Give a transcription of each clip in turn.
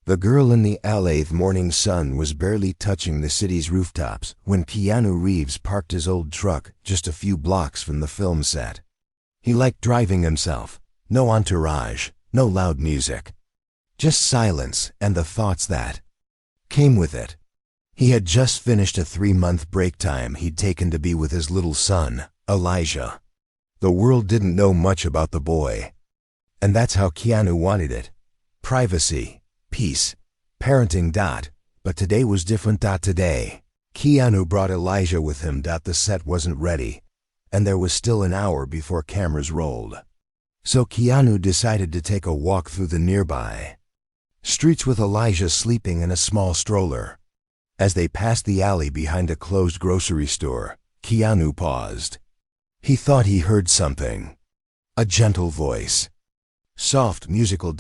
The girl in the alley. The morning sun was barely touching the city's rooftops when Keanu Reeves parked his old truck just a few blocks from the film set. He liked driving himself. No entourage, no loud music. Just silence and the thoughts that came with it. He had just finished a 3-month break time he'd taken to be with his little son, Elijah. The world didn't know much about the boy. And that's how Keanu wanted it. Privacy, peace, parenting. But today was different. Today, Keanu brought Elijah with him. The set wasn't ready, and there was still an hour before cameras rolled. So Keanu decided to take a walk through the nearby streets with Elijah sleeping in a small stroller. As they passed the alley behind a closed grocery store, Keanu paused. He thought he heard something. A gentle voice. Soft, musical.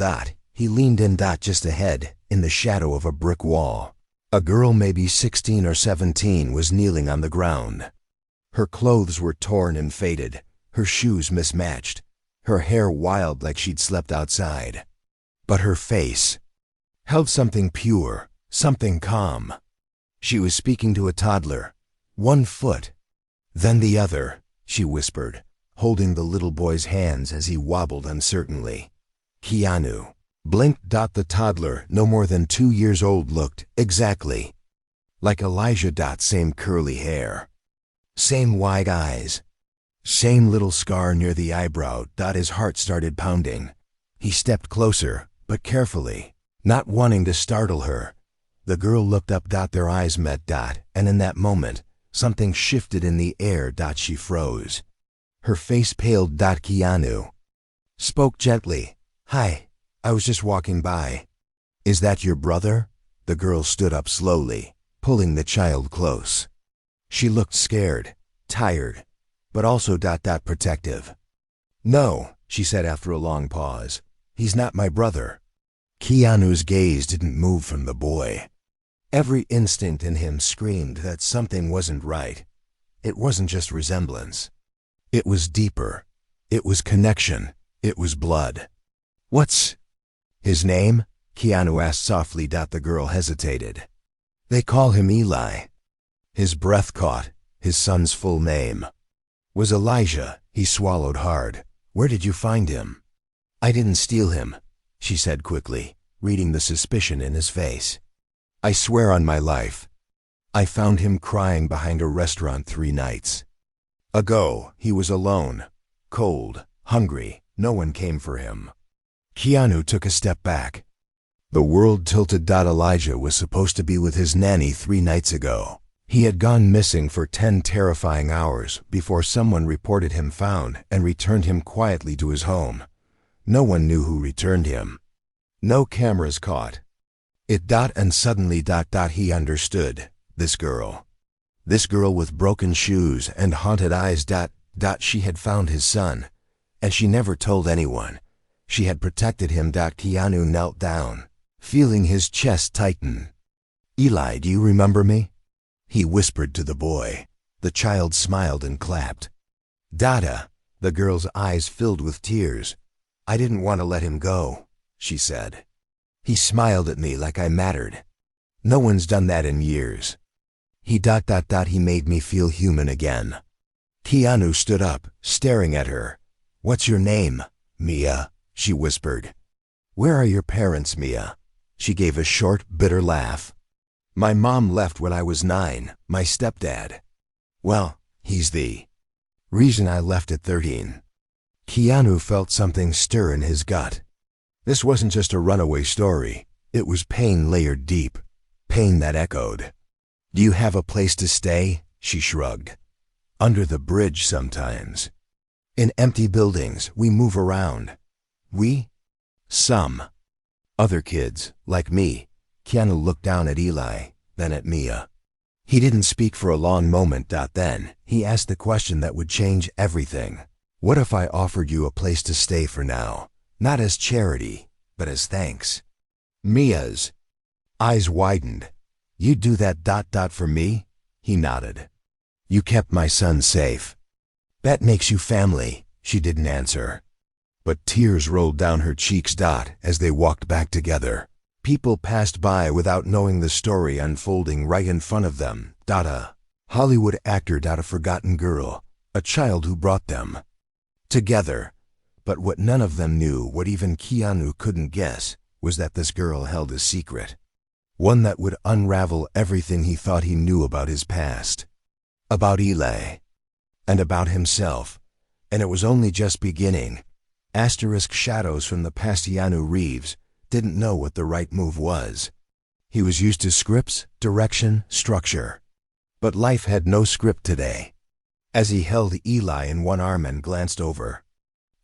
He leaned in. Just ahead, in the shadow of a brick wall, a girl maybe 16 or 17 was kneeling on the ground. Her clothes were torn and faded, her shoes mismatched, her hair wild like she'd slept outside. But her face held something pure, something calm. She was speaking to a toddler. One foot, then the other, she whispered, holding the little boy's hands as he wobbled uncertainly. Keanu blinked. The toddler, no more than 2 years old, looked exactly like Elijah. Same curly hair, same wide eyes, same little scar near the eyebrow. His heart started pounding. He stepped closer, but carefully, not wanting to startle her. The girl looked up. Their eyes met. And in that moment, something shifted in the air. She froze. Her face paled. Keanu spoke gently. "Hi, I was just walking by." "Is that your brother?" The girl stood up slowly, pulling the child close. She looked scared, tired, but also protective. "No," she said after a long pause. "He's not my brother." Keanu's gaze didn't move from the boy. Every instinct in him screamed that something wasn't right. It wasn't just resemblance. It was deeper. It was connection. It was blood. "What's his name?" Keanu asked softly. The girl hesitated. "They call him Eli." His breath caught. His son's full name was Elijah. He swallowed hard. "Where did you find him?" "I didn't steal him," she said quickly, reading the suspicion in his face. "I swear on my life. I found him crying behind a restaurant 3 nights ago. He was alone, cold, hungry. No one came for him." Keanu took a step back. The world tilted. Elijah was supposed to be with his nanny 3 nights ago. He had gone missing for 10 terrifying hours before someone reported him found and returned him quietly to his home. No one knew who returned him. No cameras caught it. And suddenly he understood. This girl with broken shoes and haunted eyes. She had found his son, and she never told anyone. She had protected him. Keanu knelt down, feeling his chest tighten. "Eli, do you remember me?" he whispered to the boy. The child smiled and clapped. "Dada." The girl's eyes filled with tears. "I didn't want to let him go," she said. "He smiled at me like I mattered. No one's done that in years. He he made me feel human again." Keanu stood up, staring at her. "What's your name?" "Mia," she whispered. "Where are your parents, Mia?" She gave a short, bitter laugh. "My mom left when I was 9, my stepdad. Well, he's the reason I left at 13. Keanu felt something stir in his gut. This wasn't just a runaway story. It was pain layered deep, pain that echoed. "Do you have a place to stay?" she shrugged. "Under the bridge sometimes. In empty buildings, we move around." "We?" "Some. Other kids, like me." Keanu looked down at Eli, then at Mia. He didn't speak for a long moment. Then, he asked the question that would change everything. "What if I offered you a place to stay for now? Not as charity, but as thanks?" Mia's eyes widened. "You'd do that for me?" He nodded. "You kept my son safe. That makes you family." She didn't answer, but tears rolled down her cheeks. As they walked back together, People passed by without knowing the story unfolding right in front of them. A Hollywood actor. A forgotten girl, a child who brought them together. But what none of them knew, what even Keanu couldn't guess, was that this girl held a secret. One that would unravel everything he thought he knew about his past. About Eli. And about himself. And it was only just beginning. Shadows from the past. Keanu Reeves didn't know what the right move was. He was used to scripts, direction, structure. But life had no script today. As he held Eli in one arm and glanced over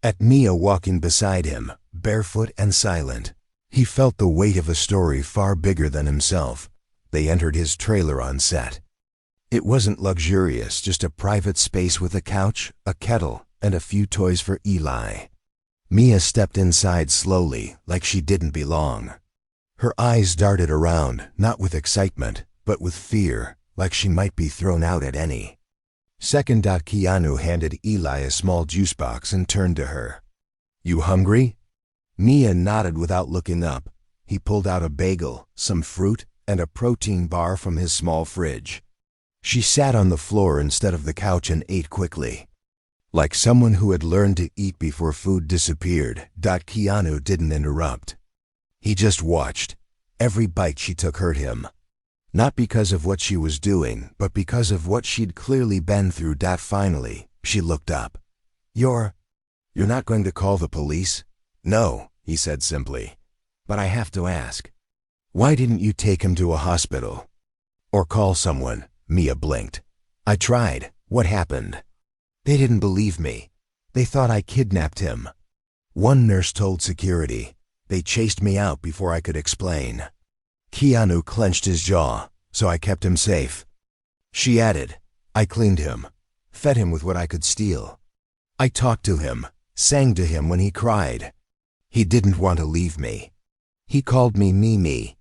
at Mia walking beside him, barefoot and silent, he felt the weight of a story far bigger than himself. They entered his trailer on set. It wasn't luxurious, just a private space with a couch, a kettle, and a few toys for Eli. Mia stepped inside slowly, like she didn't belong. Her eyes darted around, not with excitement, but with fear, like she might be thrown out at any second. Keanu handed Eli a small juice box and turned to her. "You hungry?" Mia nodded without looking up. He pulled out a bagel, some fruit, and a protein bar from his small fridge. She sat on the floor instead of the couch and ate quickly, like someone who had learned to eat before food disappeared. Keanu didn't interrupt. He just watched. Every bite she took hurt him. Not because of what she was doing, but because of what she'd clearly been through. Finally, she looked up. You're not going to call the police?" "No," he said simply. "But I have to ask. Why didn't you take him to a hospital? Or call someone?" Mia blinked. "I tried. What happened?" "They didn't believe me. They thought I kidnapped him. One nurse told security. They chased me out before I could explain." Keanu clenched his jaw. "So I kept him safe." She added, "I cleaned him, fed him with what I could steal. I talked to him, sang to him when he cried. He didn't want to leave me. He called me Mimi."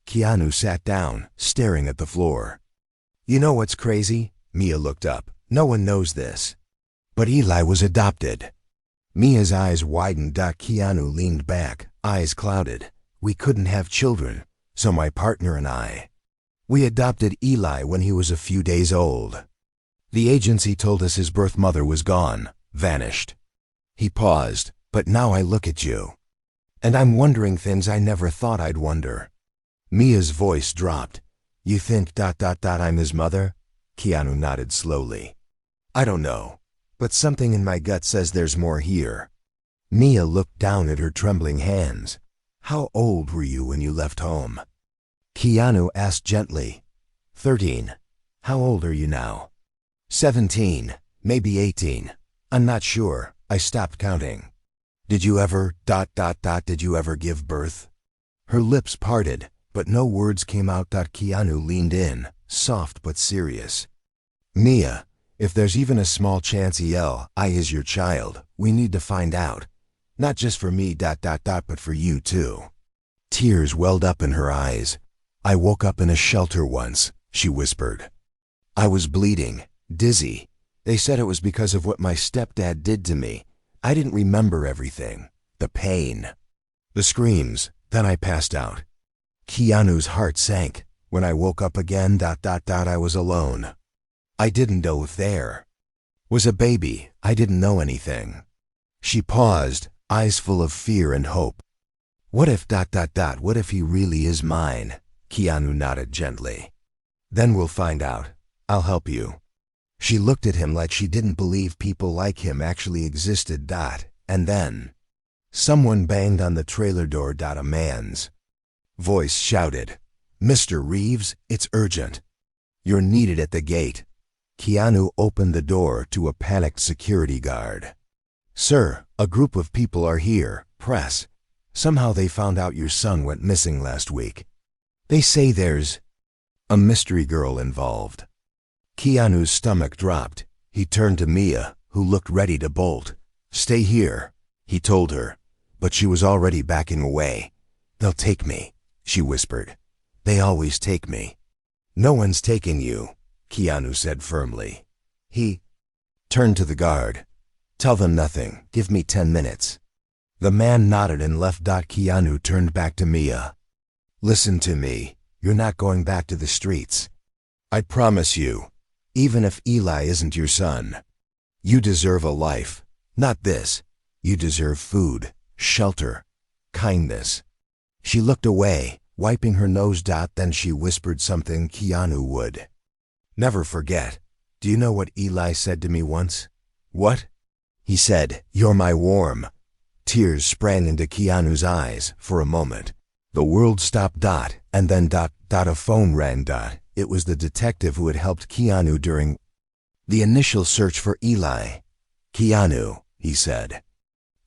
Keanu sat down, staring at the floor. "You know what's crazy?" Mia looked up. "No one knows this. But Eli was adopted." Mia's eyes widened. Keanu leaned back, eyes clouded. "We couldn't have children, so my partner and we adopted Eli when he was a few days old. The agency told us his birth mother was gone, vanished." He paused. "But now I look at you, and I'm wondering things I never thought I'd wonder." Mia's voice dropped. "You think ... I'm his mother?" Keanu nodded slowly. "I don't know, but something in my gut says there's more here." Mia looked down at her trembling hands. "How old were you when you left home?" Keanu asked gently. 13. "How old are you now?" 17, maybe 18. "I'm not sure. I stopped counting." "Did you ever ... Did you ever give birth?" Her lips parted, but no words came out. Keanu leaned in, soft but serious. "Mia, if there's even a small chance Eli is your child, we need to find out. Not just for me ... but for you too." Tears welled up in her eyes. "I woke up in a shelter once," she whispered. "I was bleeding, dizzy. They said it was because of what my stepdad did to me. I didn't remember everything. The pain, the screams. Then I passed out." Keanu's heart sank. "When I woke up again ... I was alone. I didn't know if there was a baby. I didn't know anything." She paused, eyes full of fear and hope. "What if ... What if he really is mine?" Keanu nodded gently. "Then we'll find out. I'll help you." She looked at him like she didn't believe people like him actually existed. And then someone banged on the trailer door. A man's voice shouted, "Mr. Reeves, it's urgent. You're needed at the gate." Keanu opened the door to a panicked security guard. "Sir, a group of people are here, press. Somehow they found out your son went missing last week. They say there's a mystery girl involved." Keanu's stomach dropped. He turned to Mia, who looked ready to bolt. "Stay here," he told her, but she was already backing away. "They'll take me," she whispered. "They always take me." "No one's taking you," Keanu said firmly. He turned to the guard. "Tell them nothing. Give me 10 minutes." The man nodded and left. Keanu turned back to Mia. Listen to me. You're not going back to the streets. I promise you, even if Eli isn't your son. You deserve a life, not this. You deserve food, shelter, kindness. She looked away, wiping her nose. Then she whispered something Keanu would never forget. Do you know what Eli said to me once? What? He said, "You're my warm." Tears sprang into Keanu's eyes for a moment. The world stopped. And then a phone rang. It was the detective who had helped Keanu during the initial search for Eli. "Keanu," he said,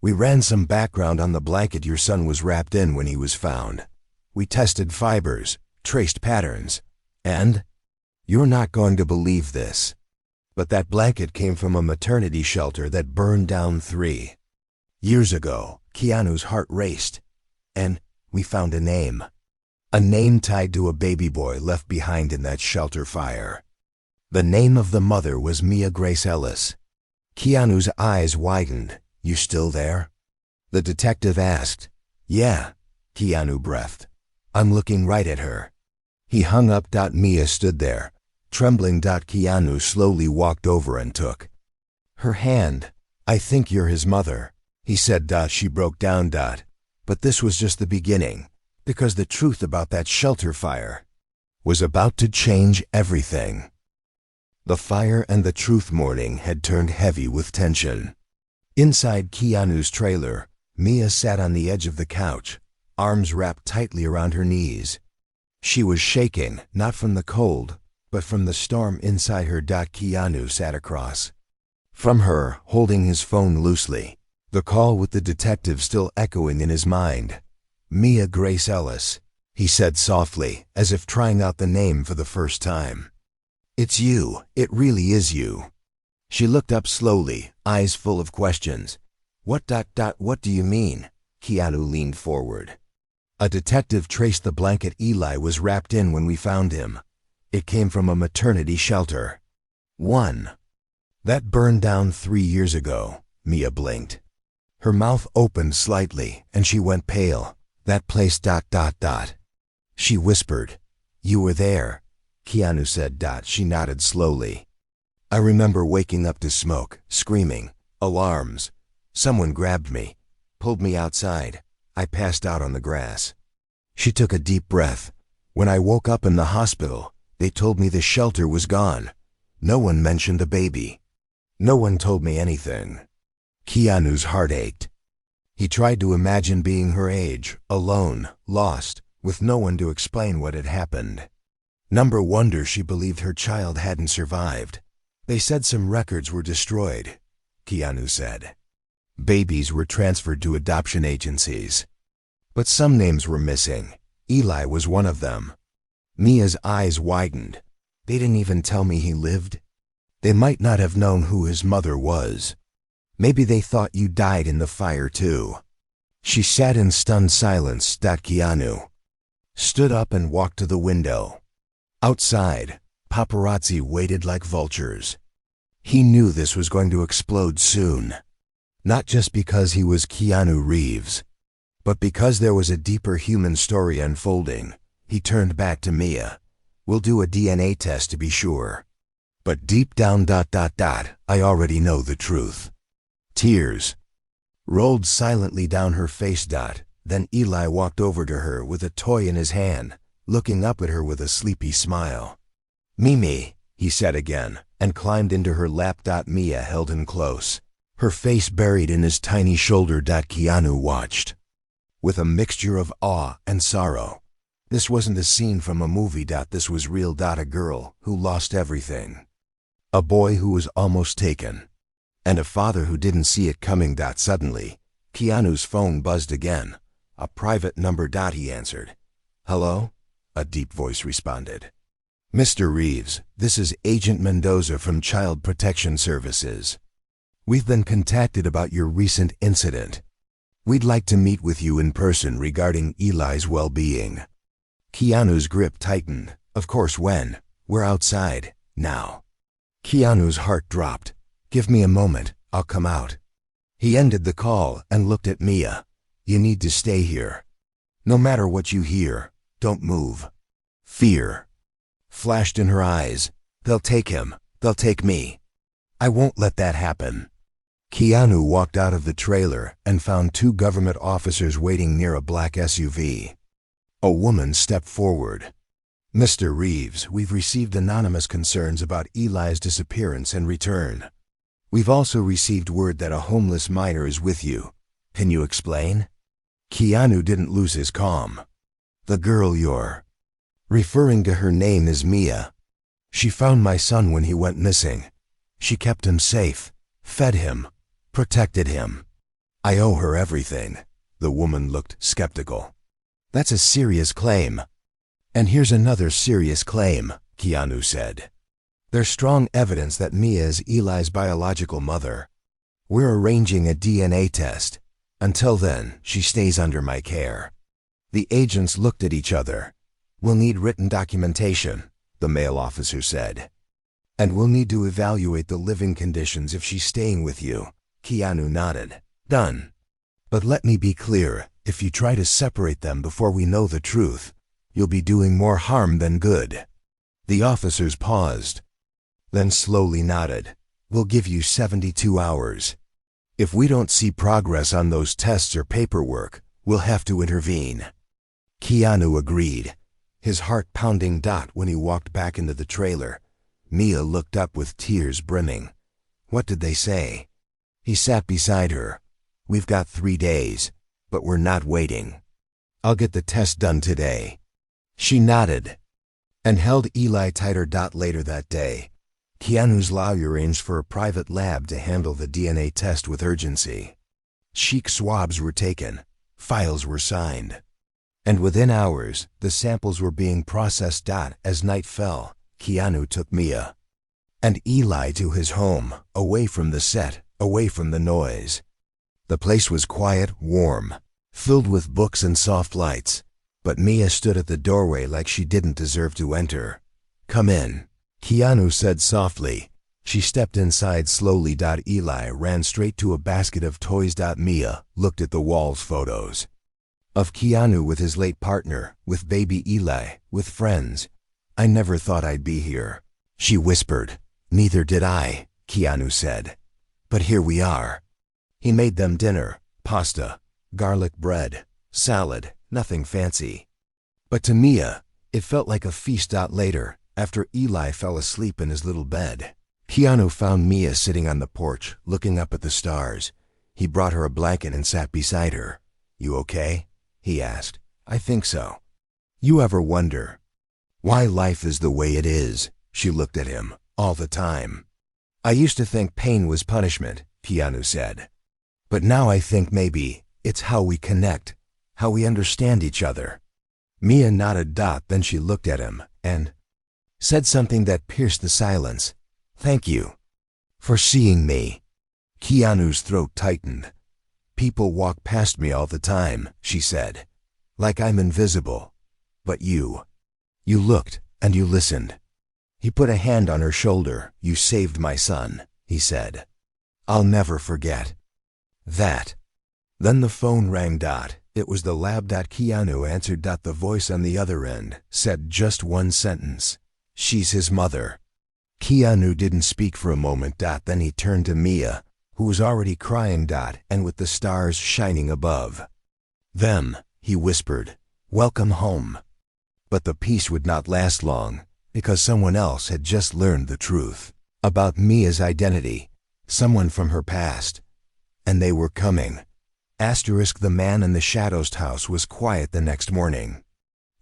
"we ran some background on the blanket your son was wrapped in when he was found. We tested fibers, traced patterns, and you're not going to believe this, but that blanket came from a maternity shelter that burned down 3 years ago." Keanu's heart raced. "And we found a name. A name tied to a baby boy left behind in that shelter fire. The name of the mother was Mia Grace Ellis." Keanu's eyes widened. "You still there?" the detective asked. "Yeah," Keanu breathed. "I'm looking right at her." He hung up. Mia stood there, trembling. Keanu slowly walked over and took her hand. "I think you're his mother," he said. She broke down. But this was just the beginning, because the truth about that shelter fire was about to change everything. The fire and the truth morning had turned heavy with tension. Inside Keanu's trailer, Mia sat on the edge of the couch, arms wrapped tightly around her knees. She was shaking, not from the cold, but from the storm inside her. Keanu sat across from her, holding his phone loosely, the call with the detective still echoing in his mind. "Mia Grace Ellis," he said softly, as if trying out the name for the first time. "It's you. It really is you." She looked up slowly, eyes full of questions. What do you mean?" Keanu leaned forward. "A detective traced the blanket Eli was wrapped in when we found him. It came from a maternity shelter. One that burned down 3 years ago." Mia blinked. Her mouth opened slightly, and she went pale. "That place ... She whispered. "You were there," Keanu said. She nodded slowly. "I remember waking up to smoke, screaming, alarms. Someone grabbed me, pulled me outside. I passed out on the grass." She took a deep breath. "When I woke up in the hospital, they told me the shelter was gone. No one mentioned the baby. No one told me anything." Keanu's heart ached. He tried to imagine being her age, alone, lost, with no one to explain what had happened. Number wonder she believed her child hadn't survived. "They said some records were destroyed," Keanu said. "Babies were transferred to adoption agencies. But some names were missing. Eli was one of them." Mia's eyes widened. "They didn't even tell me he lived? They might not have known who his mother was. Maybe they thought you died in the fire too." She sat in stunned silence. Keanu stood up and walked to the window. Outside, paparazzi waited like vultures. He knew this was going to explode soon. Not just because he was Keanu Reeves, but because there was a deeper human story unfolding. He turned back to Mia. "We'll do a DNA test to be sure. But deep down ... I already know the truth." Tears rolled silently down her face. Then Eli walked over to her with a toy in his hand, looking up at her with a sleepy smile. "Mimi," he said again, and climbed into her lap. Mia held him close, her face buried in his tiny shoulder. Keanu watched with a mixture of awe and sorrow. This wasn't a scene from a movie. This was real. A girl who lost everything, a boy who was almost taken, and a father who didn't see it coming. Suddenly, Keanu's phone buzzed again. "A private number." He answered. "Hello?" a deep voice responded. "Mr. Reeves, this is Agent Mendoza from Child Protection Services. We've been contacted about your recent incident. We'd like to meet with you in person regarding Eli's well-being." Keanu's grip tightened. "Of course, when? We're outside, now." Keanu's heart dropped. "Give me a moment, I'll come out." He ended the call and looked at Mia. "You need to stay here. No matter what you hear, Don't move. Fear flashed in her eyes. They'll take him. They'll take me. I won't let that happen. Keanu walked out of the trailer and found two government officers waiting near a black SUV. A woman stepped forward. Mr. Reeves, we've received anonymous concerns about Eli's disappearance and return. We've also received word that a homeless minor is with you. Can you explain? Keanu didn't lose his calm. The girl you're referring to, her name is Mia. She found my son when he went missing. She kept him safe, fed him, protected him. I owe her everything. The woman looked skeptical. That's a serious claim. And here's another serious claim, Keanu said. There's strong evidence that Mia is Eli's biological mother. We're arranging a DNA test. Until then, she stays under my care. The agents looked at each other. We'll need written documentation, the male officer said. And we'll need to evaluate the living conditions if she's staying with you. Keanu nodded. Done. But let me be clear, if you try to separate them before we know the truth, you'll be doing more harm than good. The officers paused, then slowly nodded. We'll give you 72 hours. If we don't see progress on those tests or paperwork, we'll have to intervene. Keanu agreed, his heart pounding. When he walked back into the trailer, Mia looked up with tears brimming. What did they say? He sat beside her. We've got 3 days, but we're not waiting. I'll get the test done today. She nodded and held Eli tighter. Later that day, Keanu's lawyer arranged for a private lab to handle the DNA test with urgency. Cheek swabs were taken, files were signed, and within hours, the samples were being processed. As night fell, Keanu took Mia and Eli to his home, away from the set, away from the noise. The place was quiet, warm, filled with books and soft lights, but Mia stood at the doorway like she didn't deserve to enter. Come in, Keanu said softly. She stepped inside slowly. Eli ran straight to a basket of toys. Mia looked at the wall's photos of Keanu with his late partner, with baby Eli, with friends. I never thought I'd be here, she whispered. Neither did I, Keanu said. But here we are. He made them dinner, pasta, garlic bread, salad, nothing fancy. But to Mia, it felt like a feast. Later, after Eli fell asleep in his little bed, Keanu found Mia sitting on the porch, looking up at the stars. He brought her a blanket and sat beside her. You okay? He asked. I think so. You ever wonder why life is the way it is? She looked at him. All the time. I used to think pain was punishment, Keanu said. But now I think maybe it's how we connect, how we understand each other. Mia nodded. Then she looked at him and said something that pierced the silence. Thank you for seeing me. Keanu's throat tightened. People walk past me all the time, she said. Like I'm invisible. But you looked and you listened. He put a hand on her shoulder. You saved my son, he said. I'll never forget that. Then the phone rang. It was the lab. Keanu answered. The voice on the other end said just one sentence. She's his mother. Keanu didn't speak for a moment. Then he turned to Mia, who was already crying. And with the stars shining above them, he whispered, welcome home. But the peace would not last long, because someone else had just learned the truth about Mia's identity, someone from her past. And they were coming. The man in the shadows house was quiet the next morning.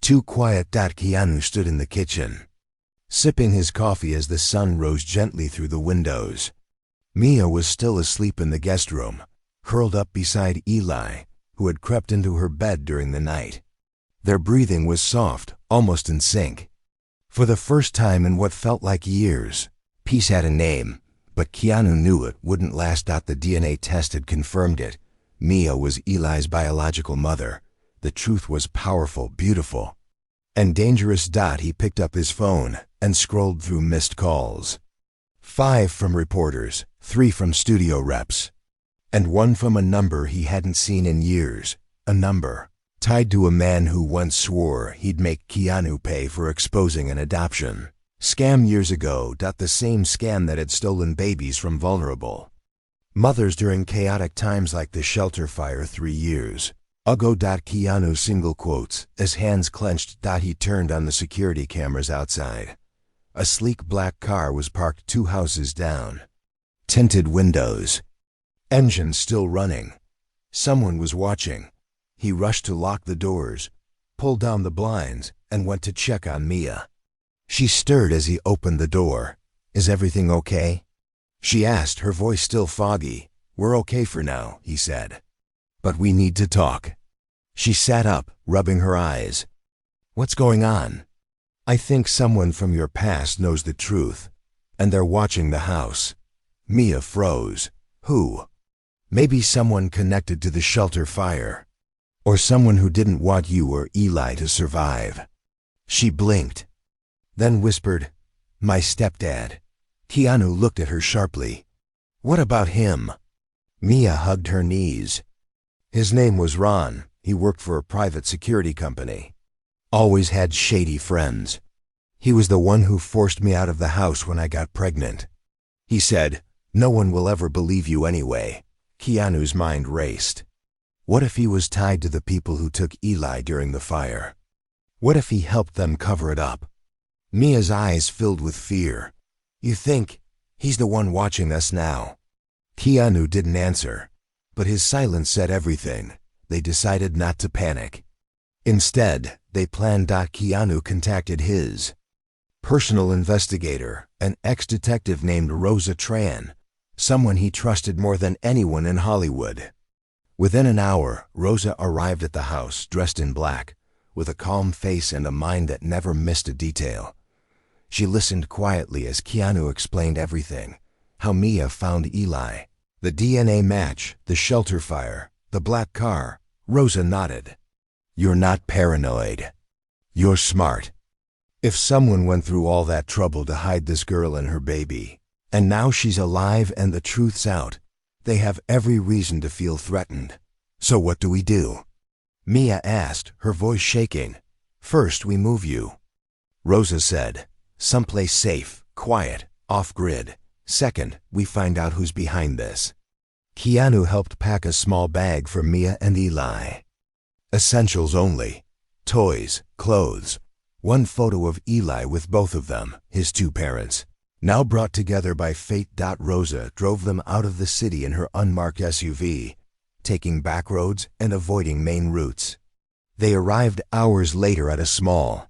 Too quiet. Keanu stood in the kitchen, sipping his coffee as the sun rose gently through the windows. Mia was still asleep in the guest room, curled up beside Eli, who had crept into her bed during the night. Their breathing was soft, almost in sync. For the first time in what felt like years, peace had a name, but Keanu knew it wouldn't last. The DNA test had confirmed it. Mia was Eli's biological mother. The truth was powerful, beautiful, and dangerous. He picked up his phone and scrolled through missed calls. 5 from reporters, 3 from studio reps, and 1 from a number he hadn't seen in years, a number tied to a man who once swore he'd make Keanu pay for exposing an adoption scam years ago. The same scam that had stolen babies from vulnerable mothers during chaotic times like the shelter fire 3 years ago. Keanu single quotes as hands clenched. He turned on the security cameras outside. A sleek black car was parked 2 houses down. Tinted windows. Engine still running. Someone was watching. He rushed to lock the doors, pulled down the blinds, and went to check on Mia. She stirred as he opened the door. "Is everything okay?" she asked, her voice still foggy. "We're okay for now," he said. "But we need to talk." She sat up, rubbing her eyes. "What's going on?" "I think someone from your past knows the truth, and they're watching the house." Mia froze. "Who?" "Maybe someone connected to the shelter fire. Or someone who didn't want you or Eli to survive." She blinked, then whispered, "My stepdad." Keanu looked at her sharply. "What about him?" Mia hugged her knees. "His name was Ron. He worked for a private security company. Always had shady friends. He was the one who forced me out of the house when I got pregnant." He said, "No one will ever believe you anyway." Keanu's mind raced. What if he was tied to the people who took Eli during the fire? What if he helped them cover it up? Mia's eyes filled with fear. "You think he's the one watching us now?" Keanu didn't answer, but his silence said everything. They decided not to panic. Instead, they planned. Keanu contacted his personal investigator, an ex-detective named Rosa Tran, someone he trusted more than anyone in Hollywood. Within an hour, Rosa arrived at the house dressed in black, with a calm face and a mind that never missed a detail. She listened quietly as Keanu explained everything: how Mia found Eli, the DNA match, the shelter fire, the black car. Rosa nodded. "You're not paranoid. You're smart. If someone went through all that trouble to hide this girl and her baby, and now she's alive and the truth's out, they have every reason to feel threatened. So what do we do?" Mia asked, her voice shaking. "First, we move you," Rosa said. "Someplace safe, quiet, off-grid. Second, we find out who's behind this." Keanu helped pack a small bag for Mia and Eli. Essentials only: toys, clothes, one photo of Eli with both of them, his 2 parents, now brought together by fate. Rosa drove them out of the city in her unmarked SUV, taking back roads and avoiding main routes. They arrived hours later at a small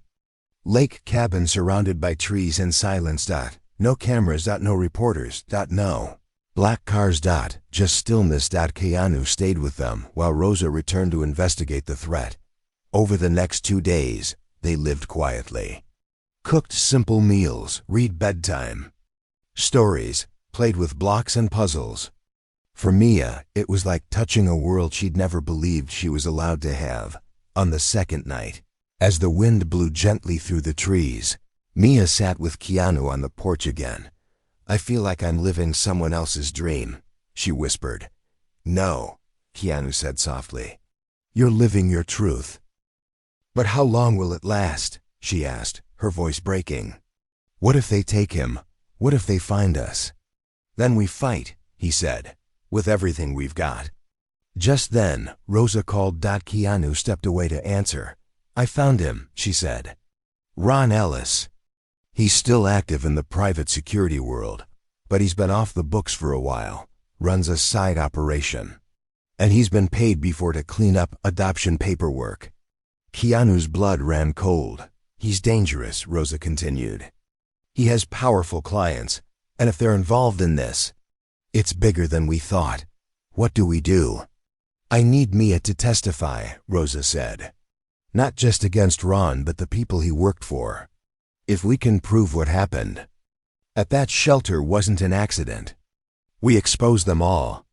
lake cabin surrounded by trees and silence. No cameras. No reporters. No black cars. Just stillness. Keanu stayed with them while Rosa returned to investigate the threat. Over the next 2 days, they lived quietly. Cooked simple meals, read bedtime stories, played with blocks and puzzles. For Mia, it was like touching a world she'd never believed she was allowed to have. On the second night, as the wind blew gently through the trees, Mia sat with Keanu on the porch again. "I feel like I'm living someone else's dream," she whispered. "No," Keanu said softly. "You're living your truth." "But how long will it last?" she asked, her voice breaking. "What if they take him? What if they find us?" "Then we fight," he said, "with everything we've got." Just then, Rosa called. Keanu stepped away to answer. "I found him," she said. "Ron Ellis. He's still active in the private security world, but he's been off the books for a while, runs a side operation. And he's been paid before to clean up adoption paperwork." Keanu's blood ran cold. "He's dangerous," Rosa continued. "He has powerful clients, and if they're involved in this, it's bigger than we thought. What do we do?" "I need Mia to testify," Rosa said. "Not just against Ron, but the people he worked for. If we can prove what happened at that shelter wasn't an accident, we expose them all."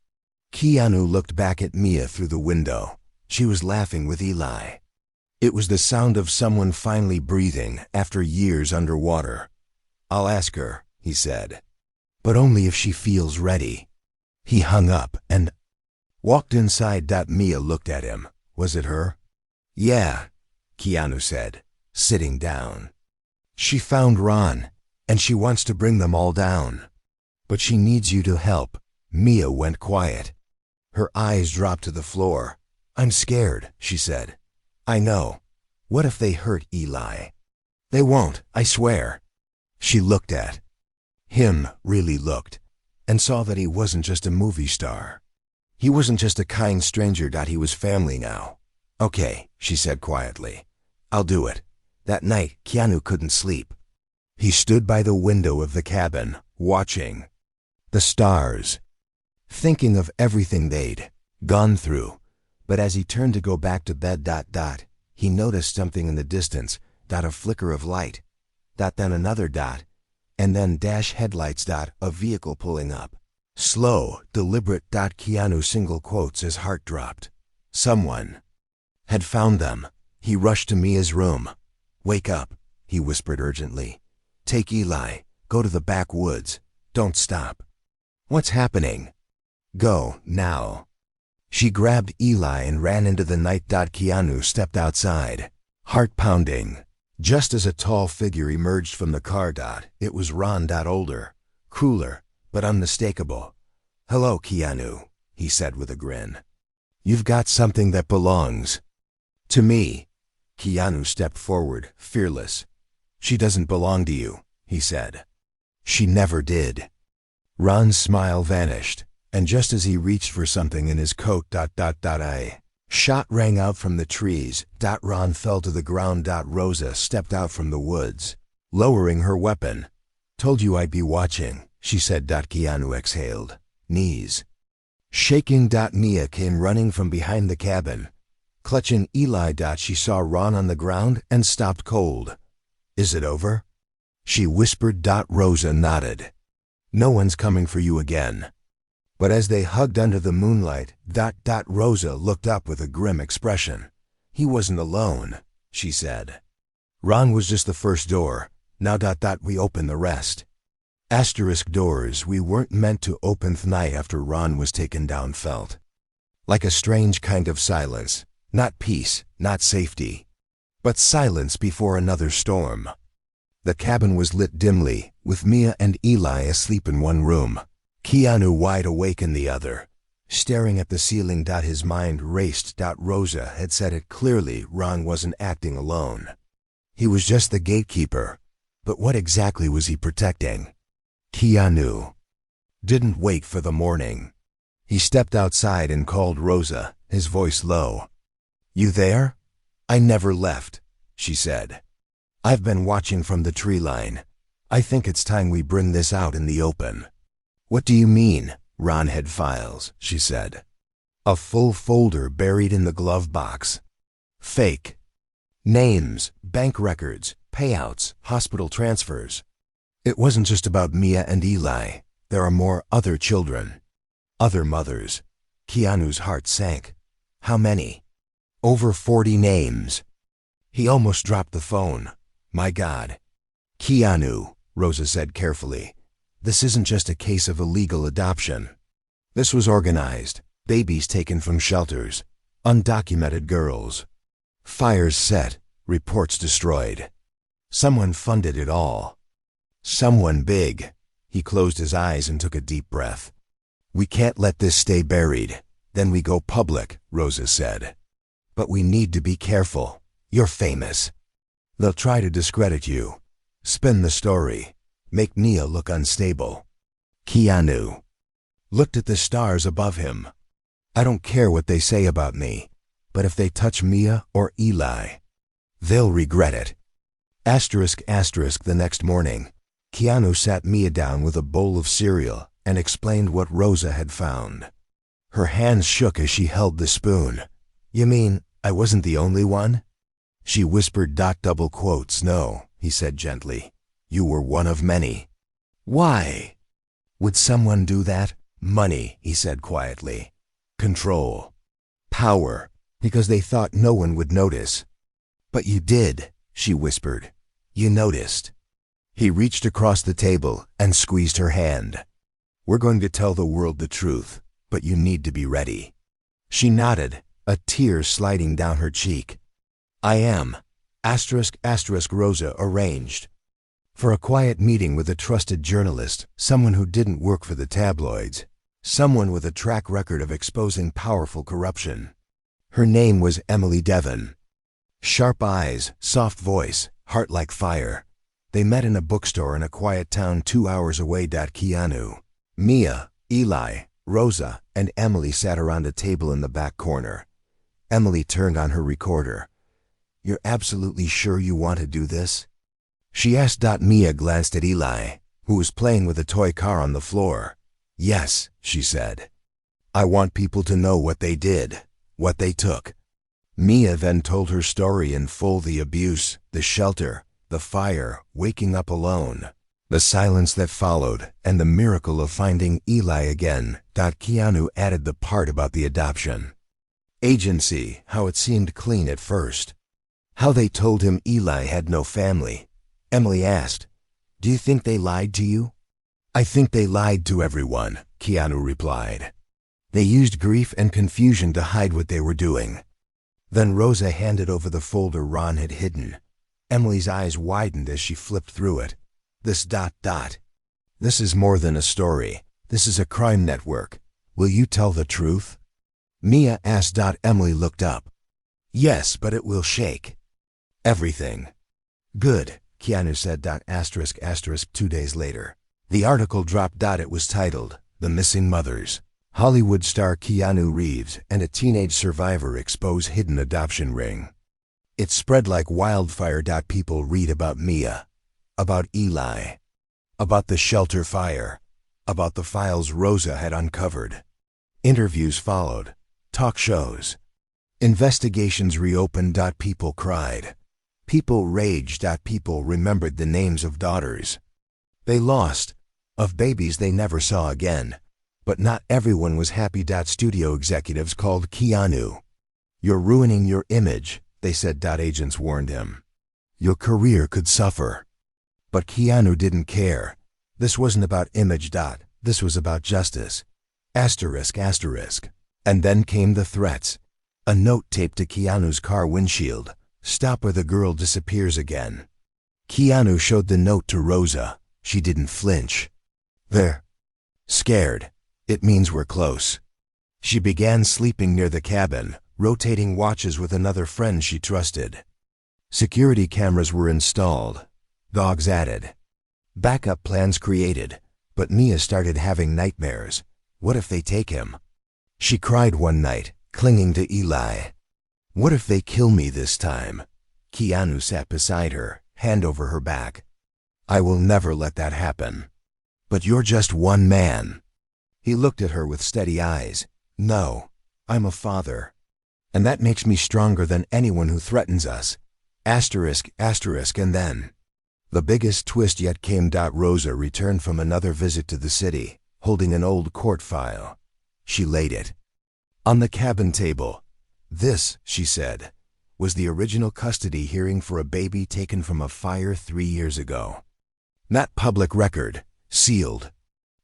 Keanu looked back at Mia through the window. She was laughing with Eli. It was the sound of someone finally breathing after years underwater. "I'll ask her," he said, "but only if she feels ready." He hung up and walked inside. Mia looked at him. Was it her? Yeah, Keanu said, sitting down. She found Ron, and she wants to bring them all down. But she needs you to help. Mia went quiet. Her eyes dropped to the floor. I'm scared, she said. I know. What if they hurt Eli? They won't, I swear. She looked at him, really looked, and saw that he wasn't just a movie star. He wasn't just a kind stranger. He was family now. Okay, she said quietly. I'll do it. That night, Keanu couldn't sleep. He stood by the window of the cabin, watching the stars, thinking of everything they'd gone through. But as he turned to go back to bed, he noticed something in the distance, a flicker of light, then another dot, and then dash headlights, a vehicle pulling up. Slow, deliberate. Keanu single quotes as heart dropped. Someone had found them. He rushed to Mia's room. Wake up, he whispered urgently. Take Eli, go to the backwoods. Don't stop. What's happening? Go, now. She grabbed Eli and ran into the night. Keanu stepped outside, heart pounding. Just as a tall figure emerged from the car. It was Ron. Older, cooler, but unmistakable. Hello, Keanu, he said with a grin. You've got something that belongs to me. Keanu stepped forward, fearless. She doesn't belong to you, he said. She never did. Ron's smile vanished, and just as he reached for something in his coat, a shot rang out from the trees. Ron fell to the ground. Rosa stepped out from the woods, lowering her weapon. Told you I'd be watching, she said. Keanu exhaled, knees shaking. Mia came running from behind the cabin, clutching Eli. She saw Ron on the ground and stopped cold. Is it over? She whispered. Rosa nodded. No one's coming for you again. But as they hugged under the moonlight, Rosa looked up with a grim expression. He wasn't alone, she said. Ron was just the first door. Now we open the rest. Asterisk doors we weren't meant to open. Night after Ron was taken down felt like a strange kind of silence. Not peace, not safety, but silence before another storm. The cabin was lit dimly, with Mia and Eli asleep in one room, Keanu wide awake in the other, staring at the ceiling. His mind raced. Rosa had said it clearly. Ron wasn't acting alone. He was just the gatekeeper. But what exactly was he protecting? Keanu didn't wait for the morning. He stepped outside and called Rosa, his voice low. You there? I never left, she said. I've been watching from the tree line. I think it's time we bring this out in the open. What do you mean? Ron had files, she said. A full folder buried in the glove box. Fake. Names, bank records, payouts, hospital transfers. It wasn't just about Mia and Eli. There are more other children. Other mothers. Keanu's heart sank. How many? Over 40 names. He almost dropped the phone. My God. Keanu, Rosa said carefully. This isn't just a case of illegal adoption. This was organized. Babies taken from shelters. Undocumented girls. Fires set. Reports destroyed. Someone funded it all. Someone big. He closed his eyes and took a deep breath. We can't let this stay buried. Then we go public, Rosa said. But we need to be careful. You're famous. They'll try to discredit you. Spin the story. Make Nia look unstable. Keanu looked at the stars above him. I don't care what they say about me, but if they touch Mia or Eli, they'll regret it. Asterisk. The next morning, Keanu sat Mia down with a bowl of cereal and explained what Rosa had found. Her hands shook as she held the spoon. You mean I wasn't the only one? She whispered. Double quotes. No, he said gently. You were one of many. Why would someone do that? Money, he said quietly. Control. Power. Because they thought no one would notice. But you did, she whispered. You noticed. He reached across the table and squeezed her hand. We're going to tell the world the truth, but you need to be ready. She nodded, a tear sliding down her cheek. I am. Rosa arranged. For a quiet meeting with a trusted journalist, someone who didn't work for the tabloids, someone with a track record of exposing powerful corruption. Her name was Emily Devon. Sharp eyes, soft voice, heart like fire. They met in a bookstore in a quiet town 2 hours away. Keanu, Mia, Eli, Rosa, and Emily sat around a table in the back corner. Emily turned on her recorder. "You're absolutely sure you want to do this?" she asked. Mia glanced at Eli, who was playing with a toy car on the floor. "Yes," she said. "I want people to know what they did, what they took." Mia then told her story in full: the abuse, the shelter, the fire, waking up alone, the silence that followed, and the miracle of finding Eli again. Keanu added the part about the adoption agency, how it seemed clean at first, how they told him Eli had no family. Emily asked, "Do you think they lied to you?" "I think they lied to everyone," Keanu replied. "They used grief and confusion to hide what they were doing." Then Rosa handed over the folder Ron had hidden. Emily's eyes widened as she flipped through it. This is more than a story. This is a crime network. Will you tell the truth?" Mia asked. Emily looked up. "Yes, but it will shake everything." "Good," Keanu said. 2 days later, the article dropped. It was titled, "The Missing Mothers. Hollywood star Keanu Reeves and a teenage survivor expose hidden adoption ring." It spread like wildfire. People read about Mia, about Eli, about the shelter fire, about the files Rosa had uncovered. Interviews followed, talk shows. Investigations reopened. People cried. People raged. People remembered the names of daughters they lost, of babies they never saw again. But not everyone was happy. Studio executives called Keanu. "You're ruining your image," they said. Agents warned him. "Your career could suffer." But Keanu didn't care. This wasn't about image. This was about justice. ***. And then came the threats. A note taped to Keanu's car windshield. "Stop or the girl disappears again." Keanu showed the note to Rosa. She didn't flinch. "They're scared. It means we're close." She began sleeping near the cabin, rotating watches with another friend she trusted. Security cameras were installed. Dogs added. Backup plans created. But Mia started having nightmares. What if they take him? She cried one night, clinging to Eli. "What if they kill me this time?" Keanu sat beside her, hand over her back. "I will never let that happen." "But you're just one man." He looked at her with steady eyes. "No, I'm a father. And that makes me stronger than anyone who threatens us. ***. And then the biggest twist yet came. Rosa returned from another visit to the city, holding an old court file. She laid it on the cabin table. "This," she said, "was the original custody hearing for a baby taken from a fire 3 years ago. Not public record, sealed."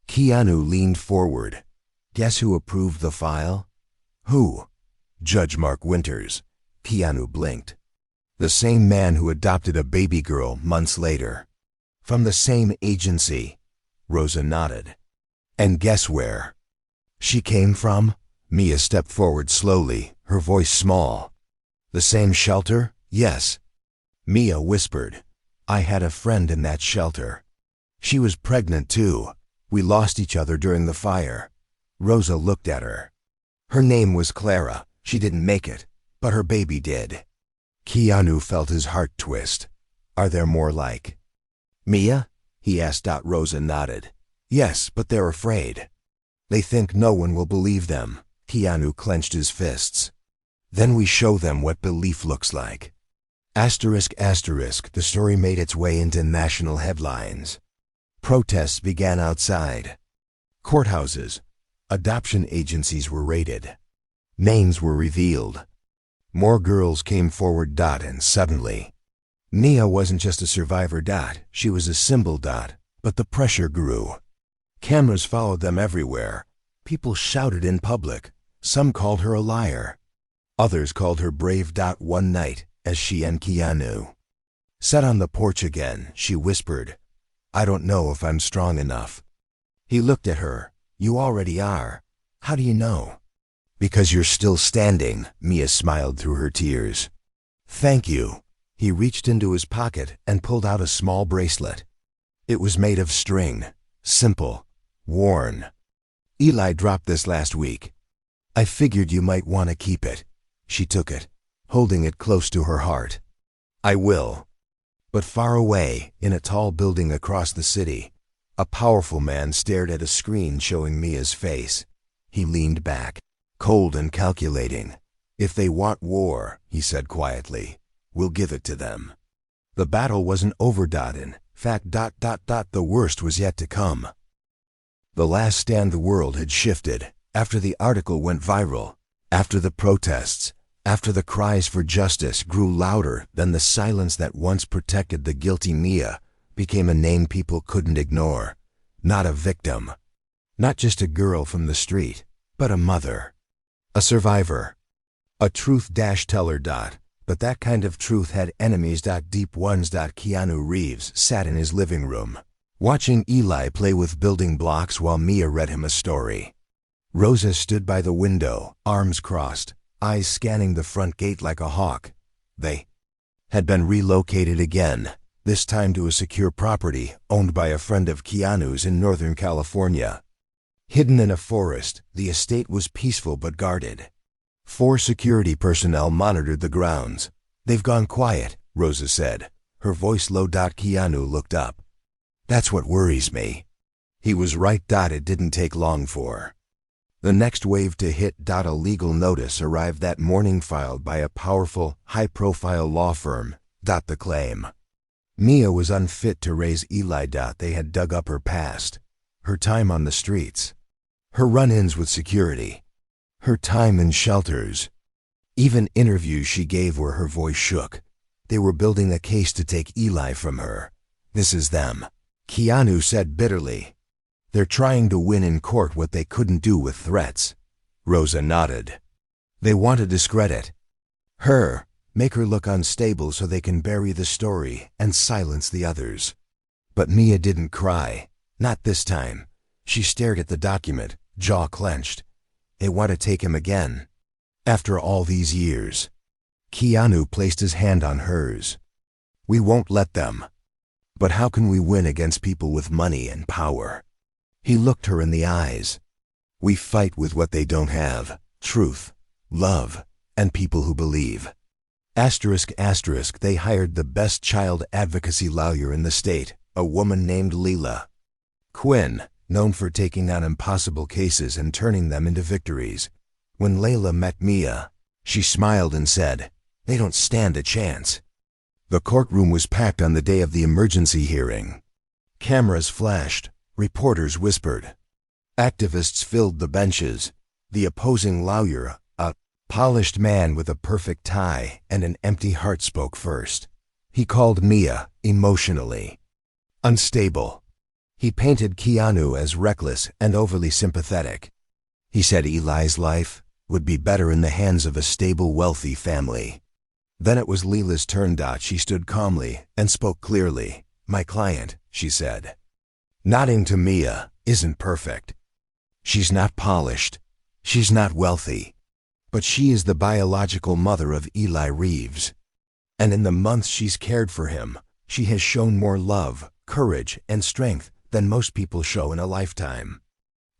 Keanu leaned forward. "Guess who approved the file?" "Who?" "Judge Mark Winters." Keanu blinked. "The same man who adopted a baby girl months later." "From the same agency." Rosa nodded. "And guess where she came from?" Mia stepped forward slowly, her voice small. "The same shelter?" "Yes." Mia whispered. "I had a friend in that shelter. She was pregnant too. We lost each other during the fire." Rosa looked at her. "Her name was Clara. She didn't make it, but her baby did." Keanu felt his heart twist. "Are there more like Mia?" he asked. Rosa nodded. "Yes, but they're afraid. They think no one will believe them." Keanu clenched his fists. "Then we show them what belief looks like." The story made its way into national headlines. Protests began outside courthouses. Adoption agencies were raided. Names were revealed. More girls came forward. And suddenly, Mia wasn't just a survivor. She was a symbol. But the pressure grew. Cameras followed them everywhere. People shouted in public. Some called her a liar. Others called her brave. One night, as she and Keanu sat on the porch again. She whispered, "I don't know if I'm strong enough." He looked at her. "You already are. How do you know?" "Because you're still standing," Mia smiled through her tears. "Thank you." He reached into his pocket and pulled out a small bracelet. It was made of string, simple, worn. "Eli dropped this last week. I figured you might want to keep it." She took it, holding it close to her heart. "I will." But far away, in a tall building across the city, a powerful man stared at a screen showing Mia's face. He leaned back, cold and calculating. "If they want war," he said quietly, "we'll give it to them." The battle wasn't over. In fact, the worst was yet to come. The last stand the world had shifted, after the article went viral, after the protests, after the cries for justice grew louder, then the silence that once protected the guilty Mia became a name people couldn't ignore. Not a victim. Not just a girl from the street, but a mother. A survivor. A truth-teller. But that kind of truth had enemies. Deep ones. Keanu Reeves sat in his living room, watching Eli play with building blocks while Mia read him a story. Rosa stood by the window, arms crossed, eyes scanning the front gate like a hawk. They had been relocated again, this time to a secure property owned by a friend of Keanu's in Northern California. Hidden in a forest, the estate was peaceful but guarded. 4 security personnel monitored the grounds. "They've gone quiet," Rosa said, her voice low. Keanu looked up. "That's what worries me." He was right. It didn't take long for the next wave to hit. A legal notice arrived that morning, filed by a powerful, high-profile law firm. The claim: Mia was unfit to raise Eli. They had dug up her past, her time on the streets, her run-ins with security, her time in shelters, even interviews she gave where her voice shook. They were building a case to take Eli from her. "This is them," Keanu said bitterly. "They're trying to win in court what they couldn't do with threats." Rosa nodded. "They want to discredit her, make her look unstable so they can bury the story and silence the others." But Mia didn't cry. Not this time. She stared at the document, jaw clenched. "They want to take him again. After all these years." Keanu placed his hand on hers. "We won't let them. But how can we win against people with money and power?" He looked her in the eyes. "We fight with what they don't have: truth, love, and people who believe." They hired the best child advocacy lawyer in the state, a woman named Leila Quinn, known for taking on impossible cases and turning them into victories. When Leila met Mia, she smiled and said, "They don't stand a chance." The courtroom was packed on the day of the emergency hearing. Cameras flashed. Reporters whispered. Activists filled the benches. The opposing lawyer, a polished man with a perfect tie and an empty heart, spoke first. He called Mia emotionally unstable. He painted Keanu as reckless and overly sympathetic. He said Eli's life would be better in the hands of a stable, wealthy family. Then it was Leila's turn. She stood calmly and spoke clearly. "My client," she said, nodding to Mia, "isn't perfect. She's not polished. She's not wealthy. But she is the biological mother of Eli Reeves. And in the months she's cared for him, she has shown more love, courage, and strength than most people show in a lifetime."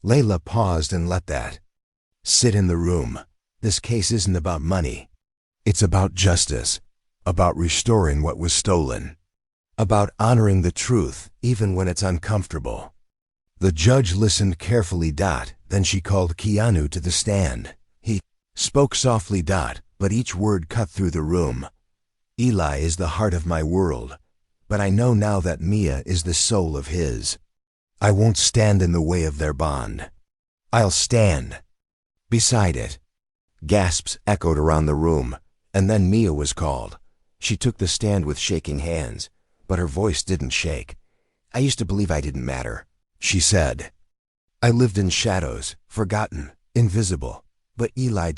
Leila paused and let that sit in the room. This case isn't about money. It's about justice, about restoring what was stolen, about honoring the truth even when it's uncomfortable. The judge listened carefully. Then she called Keanu to the stand. He spoke softly. But each word cut through the room. "Eli is the heart of my world, but I know now that Mia is the soul of his. I won't stand in the way of their bond. I'll stand beside it." Gasps echoed around the room, and then Mia was called. She took the stand with shaking hands, but her voice didn't shake. "I used to believe I didn't matter," she said. "I lived in shadows, forgotten, invisible. But Eli.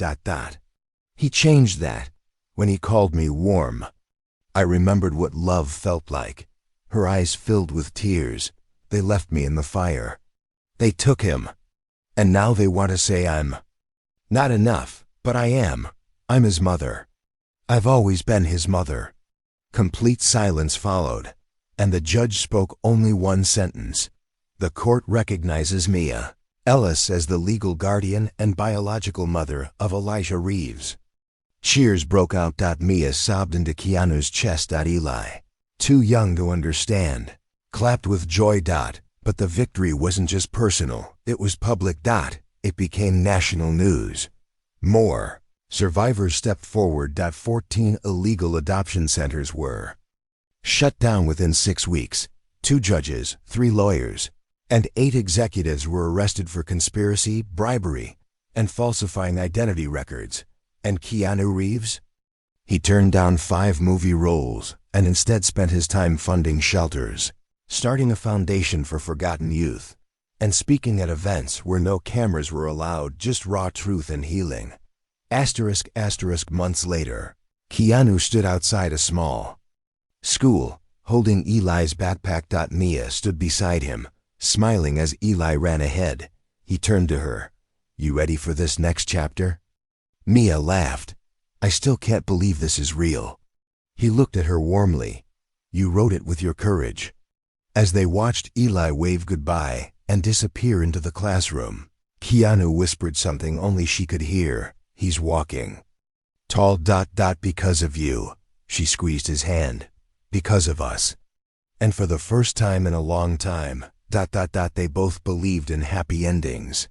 He changed that. When he called me warm, I remembered what love felt like. Her eyes filled with tears. They left me in the fire. They took him. And now they want to say I'm not enough, but I am. I'm his mother. I've always been his mother. Complete silence followed, and the judge spoke only one sentence. The court recognizes Mia Ellis as the legal guardian and biological mother of Elijah Reeves. Cheers broke out. Mia sobbed into Keanu's chest. Eli, too young to understand, clapped with joy. But the victory wasn't just personal, it was public. It became national news. More survivors stepped forward. 14 illegal adoption centers were shut down within 6 weeks. 2 judges, 3 lawyers, and 8 executives were arrested for conspiracy, bribery, and falsifying identity records. And Keanu Reeves? He turned down 5 movie roles and instead spent his time funding shelters, starting a foundation for forgotten youth, and speaking at events where no cameras were allowed, just raw truth and healing. **** Months later, Keanu stood outside a small school, holding Eli's backpack. Mia stood beside him, smiling as Eli ran ahead. He turned to her. "You ready for this next chapter?" Mia laughed. "I still can't believe this is real." He looked at her warmly. "You wrote it with your courage." As they watched Eli wave goodbye and disappear into the classroom, Keanu whispered something only she could hear. "He's walking tall. Because of you." She squeezed his hand. "Because of us." And for the first time in a long time, they both believed in happy endings.